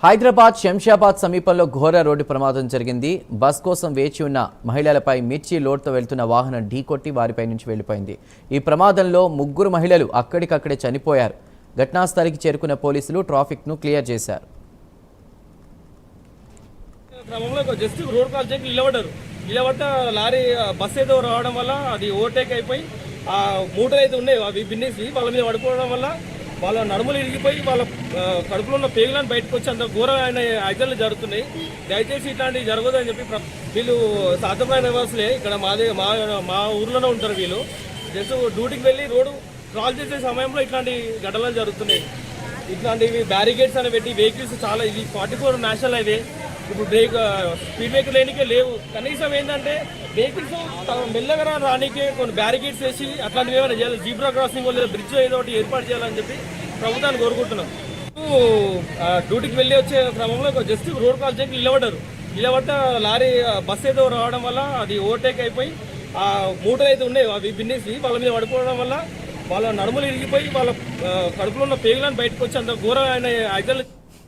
హైదరాబాద్ శంషాబాద్ సమీపంలో ఘోర రోడ్డు ప్రమాదం జరిగింది. బస్ కోసం వేచి ఉన్న మహిళలపై మిర్చి లోడ్తో వెళ్తున్న వాహనం ఢీకొట్టి వారిపై నుంచి వెళ్లిపోయింది. ఈ ప్రమాదంలో 3 మహిళలు అక్కడికక్కడే చనిపోయారు. ఘటనాస్థలికి చేరుకున్న పోలీసులు ట్రాఫిక్ను క్లియర్ చేశారు. లారీ బస్ ఏదో రావడం వల్ల అది ఓవర్టేక్ అయిపోయి ఆ మూటలు అయితే ఉన్నాయి అవి బిన్నేసి వాళ్ళ మీద పడిపోవడం వల్ల వాళ్ళ నడుములు ఇరిగిపోయి వాళ్ళ కడుపులో ఉన్న పేగులను బయటకు వచ్చి అంత ఘోరమైన యాక్సిడెంట్లు జరుగుతున్నాయి. దయచేసి ఇట్లాంటివి జరగదు అని చెప్పి వీళ్ళు సాధ్యమైన నివాసులే ఇక్కడ మా ఊర్లోనే ఉంటారు. వీళ్ళు జస్ట్ డ్యూటీకి వెళ్ళి రోడ్డు క్రాస్ చేసే సమయంలో ఇట్లాంటి ఘటనలు జరుగుతున్నాయి. ఇట్లాంటివి బ్యారికేడ్స్ అని పెట్టి వెహికల్స్ చాలా ఇది 44 నేషనల్ హైవే. ఇప్పుడు స్పీడ్ బ్రేక్ లేనికే లేవు. కనీసం ఏంటంటే వెహికల్స్ మెల్లగా రానికే కొన్ని బ్యారికేడ్స్ వేసి అట్లాంటివి ఏమైనా చేయాలి. జీబ్రా క్రాసింగ్ లేదా బ్రిడ్జ్ ఏదో ఒకటి ఏర్పాటు చేయాలని చెప్పి ప్రభుత్వాన్ని కోరుకుంటున్నాం. డ్యూటీకి వెళ్ళి వచ్చే క్రమంలో జస్ట్ రోడ్ క్రాస్ చేయడానికి నిలబడ్డ లారీ బస్ ఏదో రావడం వల్ల అది ఓవర్టేక్ అయిపోయి ఆ మూటలు అయితే ఉన్నాయి అవి బిన్నేసి వాళ్ళ మీద పడిపోవడం వల్ల వాళ్ళ నడుములు ఇరిగిపోయి వాళ్ళ కడుపులో ఉన్న పేగులను బయటకు వచ్చి అంత ఘోరమైన యాక్సిడెంట్లు